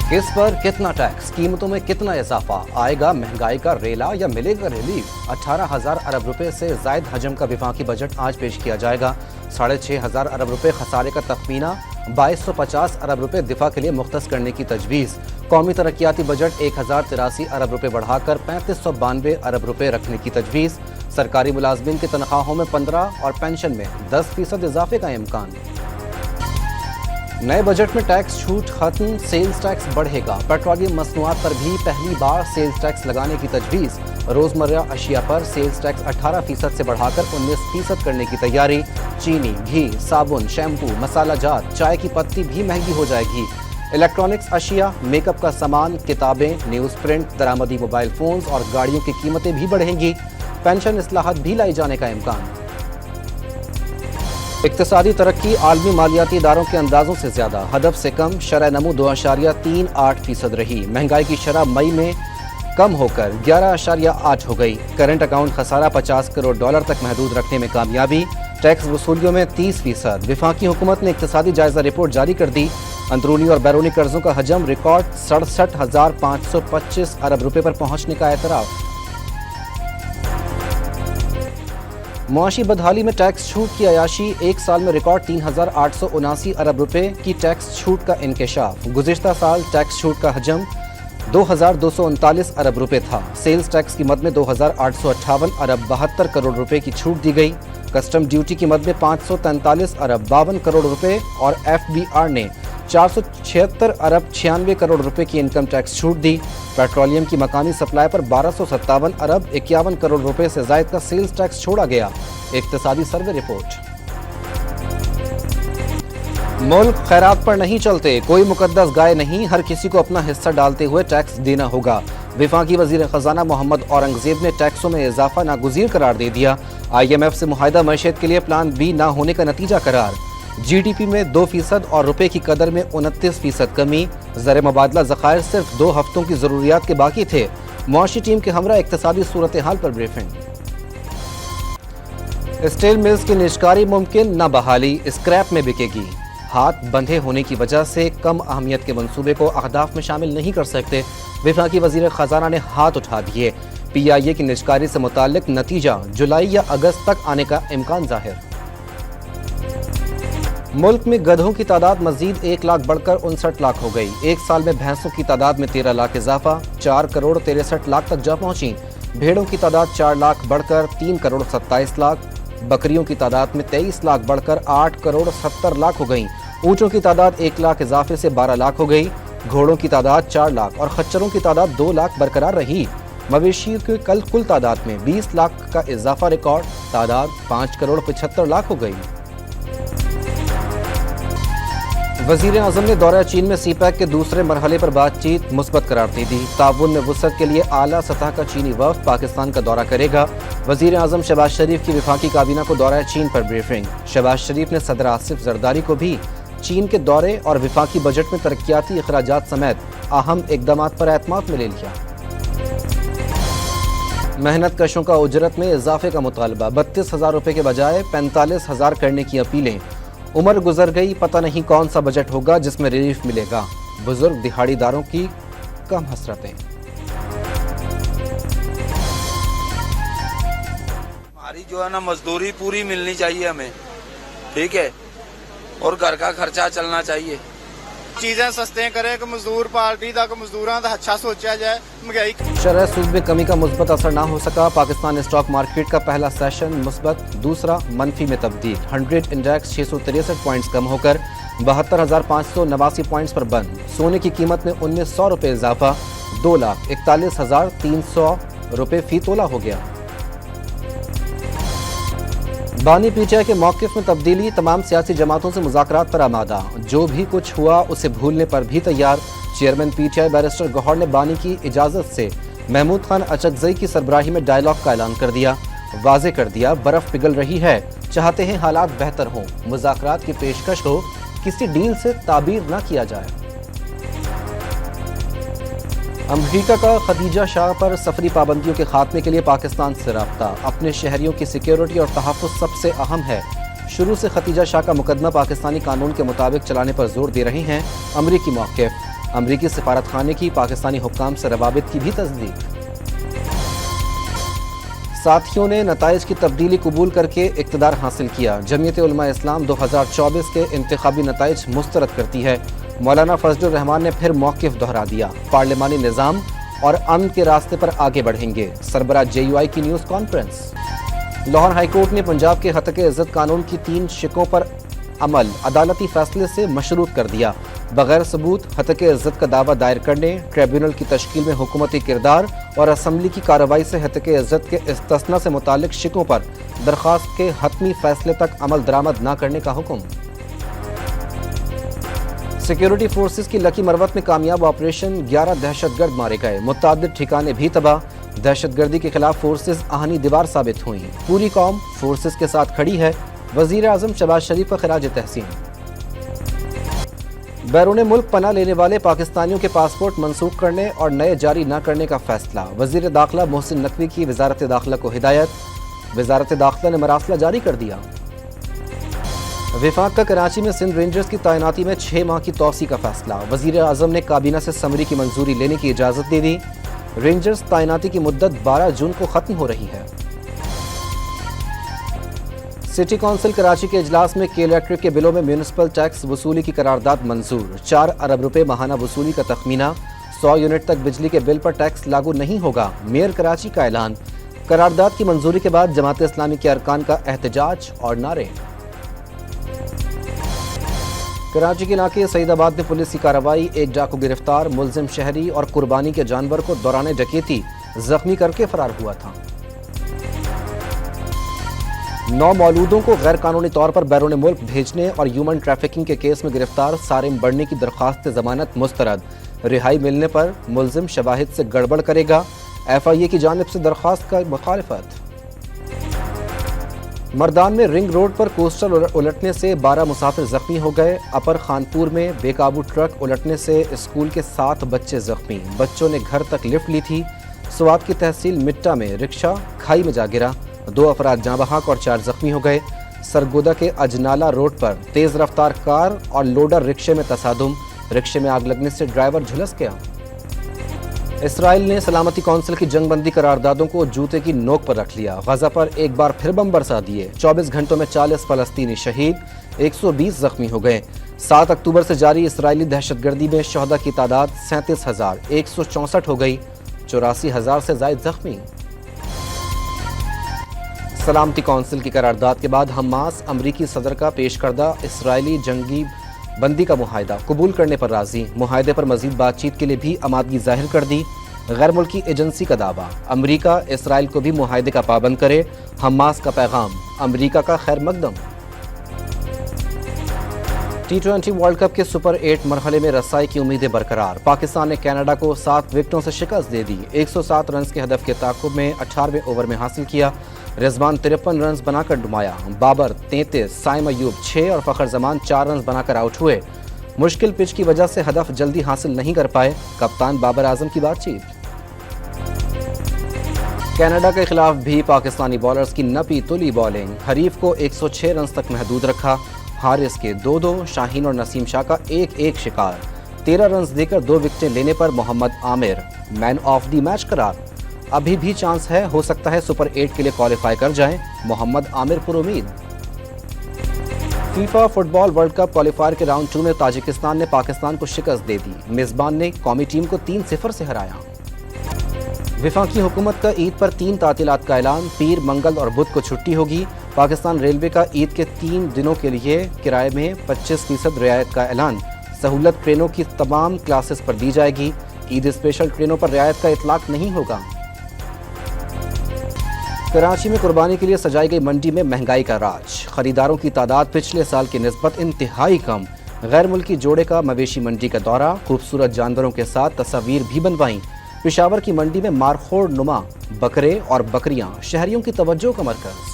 किस पर कितना टैक्स, कीमतों में कितना इजाफा, आएगा महंगाई का रेला या मिलेगा रिलीफ। 18,000 अरब रुपए से जायद हजम का विफाकी बजट आज पेश किया जाएगा। 6,500 अरब रुपए खसारे का तखमीना, 2250 अरब रुपए दिफा के लिए मुख्तस करने की तजवीज़। कौमी तरक्याती बजट 1083 अरब रुपए बढ़ाकर 3592 अरब रुपए रखने की तजवीज़। सरकारी मुलाजमीन की तनख्वाहों में 15 और पेंशन में 10% इजाफे का इम्कान। नए बजट में टैक्स छूट खत्म, सेल्स टैक्स बढ़ेगा। पेट्रोलियम मसनूआत पर भी पहली बार सेल्स टैक्स लगाने की तजवीज़। रोज़मर्रा अशिया पर सेल्स टैक्स 18% से बढ़ाकर 19% करने की तैयारी। चीनी, घी, साबुन, शैम्पू, मसाला जात, चाय की पत्ती भी महंगी हो जाएगी। इलेक्ट्रॉनिक्स अशिया, मेकअप का सामान, किताबें, न्यूज़ प्रिंट, दरामदी मोबाइल फ़ोन्स और गाड़ियों की कीमतें भी बढ़ेंगी। पेंशन इस्लाहत भी लाई जाने का इम्कान। इक्तिसादी तरक्की आलमी मालियाती इदारों के अंदाजों से ज्यादा, हदफ से कम। शरह नमू 2.38% रही। महंगाई की शरह मई में कम होकर 11.8 हो गई। करंट अकाउंट खसारा $50 करोड़ तक महदूद रखने में कामयाबी। टैक्स वसूलियों में 30%। विफाकी हुकूमत ने इक्तिसादी जायजा रिपोर्ट जारी कर दी। अंदरूनी और बैरूनी कर्जों का हजम रिकॉर्ड 67,525 अरब रुपए पर पहुंचने का एतराफ़। मुआशी बदहाली में टैक्स छूट की अयाशी, एक साल में रिकॉर्ड 3,879 अरब रुपए की टैक्स छूट का इंकशाफ। गुज़िश्ता साल टैक्स छूट का हजम 2,239 अरब रुपए था। सेल्स टैक्स की मद में 2,858 अरब 72 करोड़ रुपए की छूट दी गई। कस्टम ड्यूटी की मद में 543 अरब 52 करोड़ रुपए और FBR ने 476 अरब 96 करोड़ रुपए की इनकम टैक्स छूट दी। पेट्रोलियम की मकामी सप्लाई पर 1257 अरब 51 करोड़ रुपए से जायद का सेल्स टैक्स छोड़ा गया। इक्तिसादी सर्वे रिपोर्ट। मुल्क खैरात पर नहीं चलते, कोई मुकद्दस गाय नहीं, हर किसी को अपना हिस्सा डालते हुए टैक्स देना होगा। विफाकी वजीर खजाना मोहम्मद औरंगजेब ने टैक्सों में इजाफा नागुज़ीर करार दे दिया। IMF से मुआहिदा मईशत के लिए प्लान बी ना होने का नतीजा करार। GDP में 2% और रुपए की कदर में 29% कमी। ज़र मुबादला ज़खायर सिर्फ 2 हफ्तों की ज़रूरियात के बाकी थे। मुआशी टीम के हमरा इक्तिसादी सूरत हाल पर ब्रीफिंग। स्टील मिल्स की निजकारी मुमकिन, न बहाली, स्क्रैप में बिकेगी। हाथ बंधे होने की वजह से कम अहमियत के मंसूबे को अहदाफ में शामिल नहीं कर सकते। विफाकी वजीर खजाना ने हाथ उठा दिए। PIA की निजकारी से मुताल्लिक नतीजा जुलाई या अगस्त तक आने का इम्कान जाहिर। मुल्क में गधों की तादाद मजीद 1 लाख बढ़कर 59 लाख हो गई। एक साल में भैंसों की तादाद में 13 लाख इजाफा, 4 करोड़ 63 लाख तक जा पहुंची। भेड़ों की तादाद 4 लाख बढ़कर 3 करोड़ 27 लाख। बकरियों की तादाद में 23 लाख बढ़कर 8 करोड़ 70 लाख हो गई। ऊँटों की तादाद 1 लाख इजाफे से 12 लाख हो गई। घोड़ों की तादाद 4 लाख और खच्चरों की तादाद 2 लाख बरकरार रही। मवेशियों की कुल तादाद में 20 लाख का इजाफा रिकॉर्ड, तादाद 5 करोड़ 75 लाख हो गई। वज़ीर आज़म ने दौरा चीन में CPEC के दूसरे मरहले पर बातचीत मुस्बत करार दे दी। ताउन में वुसअत के लिए आला सतह का चीनी वफ़द पाकिस्तान का दौरा करेगा। वज़ीर आज़म शहबाज शरीफ की विफाकी काबीना को दौरा चीन पर ब्रीफिंग। शहबाज शरीफ ने सदर आसिफ जरदारी को भी चीन के दौरे और विफाकी बजट में तरक्याती अखराजात समेत अहम इक़दामात पर एतमाद में ले लिया। मेहनत कशों का उजरत में इजाफे का मुतालबा, 32,000 रुपये के बजाय 45,000 करने की अपीलें। उम्र गुजर गई, पता नहीं कौन सा बजट होगा जिसमें रिलीफ मिलेगा। बुजुर्ग दिहाड़ीदारों की कम हसरतें। हमारी जो है ना मजदूरी पूरी मिलनी चाहिए हमें, ठीक है, और घर का खर्चा चलना चाहिए। चीजें सस्ते करे कि मजदूर पार्टी तक मजदूरों का अच्छा सोचा जाए। महंगाई शरह सूद में कमी का मुस्बत असर ना हो सका। पाकिस्तान स्टॉक मार्केट का पहला सेशन मुस्बत, दूसरा मनफी में तब्दील। 100 इंडेक्स 663 पॉइंट्स कम होकर 72,589 पॉइंट्स पर बंद। सोने की कीमत में 1,900 रुपये इजाफा, 2,41,300 रुपये फी तोला हो गया। बानी PTI के मौक़िफ़ में तब्दीली, तमाम सियासी जमातों से मुज़ाकरात पर आमादा। जो भी कुछ हुआ उसे भूलने पर भी तैयार। चेयरमैन PTI बैरिस्टर गौहर ने बानी की इजाज़त से महमूद खान अचकज़ई की सरबराही में डायलॉग का ऐलान कर दिया। वाज़े कर दिया बर्फ़ पिघल रही है, चाहते हैं हालात बेहतर हों, मुज़ाकरात की पेशकश हो, किसी डील से ताबीर न किया जाए। अमरीका का खदीजा शाह पर सफरी पाबंदियों के खात्मे के लिए पाकिस्तान से राब्ता। अपने शहरियों की सिक्योरिटी और तहफ़्फ़ुज़ सबसे अहम है। शुरू से खदीजा शाह का मुकदमा पाकिस्तानी कानून के मुताबिक चलाने पर जोर दे रहे हैं अमरीकी मौक़िफ़। امریکی سفارت خانے کی پاکستانی حکام سے روابط کی بھی تصدیق۔ ساتھیوں نے نتائج کی تبدیلی قبول کر کے اقتدار حاصل کیا۔ جمعیت علماء اسلام 2024 کے انتخابی نتائج مسترد کرتی ہے۔ مولانا فضل الرحمان نے پھر موقف دہرا دیا، پارلیمانی نظام اور امن کے راستے پر آگے بڑھیں گے۔ سربراہ JUI کی news conference. Lahore high court نے پنجاب کے ہتک عزت قانون کی 3 شقوں پر عمل عدالتی فیصلے سے مشروط کر دیا۔ بغیر ثبوت ہتک عزت کا دعویٰ دائر کرنے، ٹریبیونل کی تشکیل میں حکومتی کردار اور اسمبلی کی کارروائی سے ہتک عزت کے استثناء سے متعلق شقوں پر درخواست کے حتمی فیصلے تک عمل درآمد نہ کرنے کا حکم۔ سیکیورٹی فورسز کی لکی مروت میں کامیاب آپریشن، 11 دہشت گرد مارے گئے، متعدد ٹھکانے بھی تباہ۔ دہشت گردی کے خلاف فورسز آہنی دیوار ثابت ہوئیں، پوری قوم فورسز کے ساتھ کھڑی ہے۔ وزیر اعظم شہباز شریف کا خراج تحسین۔ بیرون ملک پناہ لینے والے پاکستانیوں کے پاسپورٹ منسوخ کرنے اور نئے جاری نہ کرنے کا فیصلہ۔ وزیر داخلہ محسن نقوی کی وزارت داخلہ کو ہدایت، وزارت داخلہ نے مراسلہ جاری کر دیا۔ وفاق کا کراچی میں سندھ رینجرز کی تعیناتی میں 6 ماہ کی توسیع کا فیصلہ۔ وزیر اعظم نے کابینہ سے سمری کی منظوری لینے کی اجازت دے دی۔ رینجرز تعیناتی کی مدت 12 جون کو ختم ہو رہی ہے۔ سٹی کونسل کراچی کے اجلاس میں کے الیکٹرک کے بلوں میں میونسپل ٹیکس وصولی کی قرارداد منظور۔ 4 ارب روپے ماہانہ وصولی کا تخمینہ۔ 100 یونٹ تک بجلی کے بل پر ٹیکس لاگو نہیں ہوگا، میئر کراچی کا اعلان۔ قرارداد کی منظوری کے بعد جماعت اسلامی کے ارکان کا احتجاج اور نعرے۔ کراچی کے علاقے سعید آباد میں پولیس کی کارروائی، 1 ڈاکو گرفتار، ملزم شہری اور قربانی کے جانور کو دوران ڈکیتی زخمی کر کے فرار ہوا تھا۔ 9 مولودوں کو غیر قانونی طور پر بیرون ملک بھیجنے اور ہیومن ٹریفکنگ کے کیس میں گرفتار سارم بڑھنے کی درخواست ضمانت مسترد۔ رہائی ملنے پر ملزم شواہد سے گڑبڑ کرے گا، FIA کی جانب سے درخواست کا مخالفت۔ مردان میں رنگ روڈ پر کوسٹر الٹنے سے 12 مسافر زخمی ہو گئے۔ اپر خانپور میں بے قابو ٹرک الٹنے سے اسکول کے 7 بچے زخمی، بچوں نے گھر تک لفٹ لی تھی۔ سوات کی تحصیل مٹا میں رکشہ کھائی میں جا گرا، 2 افراد جاں بحق اور 4 زخمی ہو گئے۔ سرگودا کے اجنالہ روڈ پر تیز رفتار کار اور لوڈر رکشے میں تصادم، رکشے میں آگ لگنے سے ڈرائیور جھلس گیا۔ اسرائیل نے سلامتی کونسل کی جنگ بندی قراردادوں کو جوتے کی نوک پر رکھ لیا۔ غزہ پر ایک بار پھر بم برسا دیے، 24 گھنٹوں میں 40 فلسطینی شہید، 120 زخمی ہو گئے۔ 7 اکتوبر سے جاری اسرائیلی دہشت گردی میں شہداء کی تعداد 37,164 ہو گئی، 84,000 سے زائد زخمی۔ سلامتی کونسل کی قرارداد کے بعد حماس امریکی صدر کا پیش کردہ اسرائیلی جنگی بندی کا معاہدہ قبول کرنے پر راضی۔ معاہدے پر مزید بات چیت کے لیے بھی آمادگی ظاہر کر دی۔ غیر ملکی ایجنسی کا دعویٰ، امریکہ اسرائیل کو بھی معاہدے کا پابند کرے۔ حماس کا پیغام، امریکہ کا خیر مقدم۔ T20 ورلڈ کپ کے سپر 8 مرحلے میں رسائی کی امیدیں برقرار۔ پاکستان نے کینیڈا کو 7 وکٹوں سے شکست دے دی، 107 رنز کے ہدف کے تعاقب میں 18ویں اوور میں حاصل کیا۔ رضوان 53 رنز بنا کر نمایا، بابر 33، سائم ایوب 6 اور فخر زمان 4 رنز بنا کر آؤٹ ہوئے۔ مشکل پچ کی وجہ سے ہدف جلدی حاصل نہیں کر پائے، کپتان بابر اعظم کی بات چیت۔ کینیڈا کے خلاف بھی پاکستانی بالرز کی نپی تلی بالنگ، حریف کو 106 رنز تک محدود رکھا۔ حارث کے 2-2، شاہین اور نسیم شاہ کا 1-1 شکار، 13 رنز دے کر 2 وکٹیں لینے پر محمد عامر مین آف دی میچ قرار۔ ابھی بھی چانس ہے، ہو سکتا ہے سپر 8 کے لیے کوالیفائی کر جائیں، محمد عامر پر امید۔ فیفا فٹ بال ورلڈ کپ کوالیفائر کے راؤنڈ 2 میں تاجکستان نے پاکستان کو شکست دے دی، میزبان نے قومی ٹیم کو 3-0 سے ہرایا۔ وفاقی حکومت کا عید پر 3 تعطیلات کا اعلان، پیر، منگل اور بدھ کو چھٹی ہوگی۔ پاکستان ریلوے کا عید کے 3 دنوں کے لیے کرائے میں 25% رعایت کا اعلان، سہولت ٹرینوں کی تمام کلاسز پر دی جائے گی، عید اسپیشل ٹرینوں پر رعایت کا اطلاق نہیں ہوگا۔ کراچی میں قربانی کے لیے سجائی گئی منڈی میں مہنگائی کا راج، خریداروں کی تعداد پچھلے سال کی نسبت انتہائی کم۔ غیر ملکی جوڑے کا مویشی منڈی کا دورہ، خوبصورت جانوروں کے ساتھ تصاویر بھی بنوائیں۔ پشاور کی منڈی میں مارخوڑ نما بکرے اور بکریاں شہریوں کی توجہ کا مرکز۔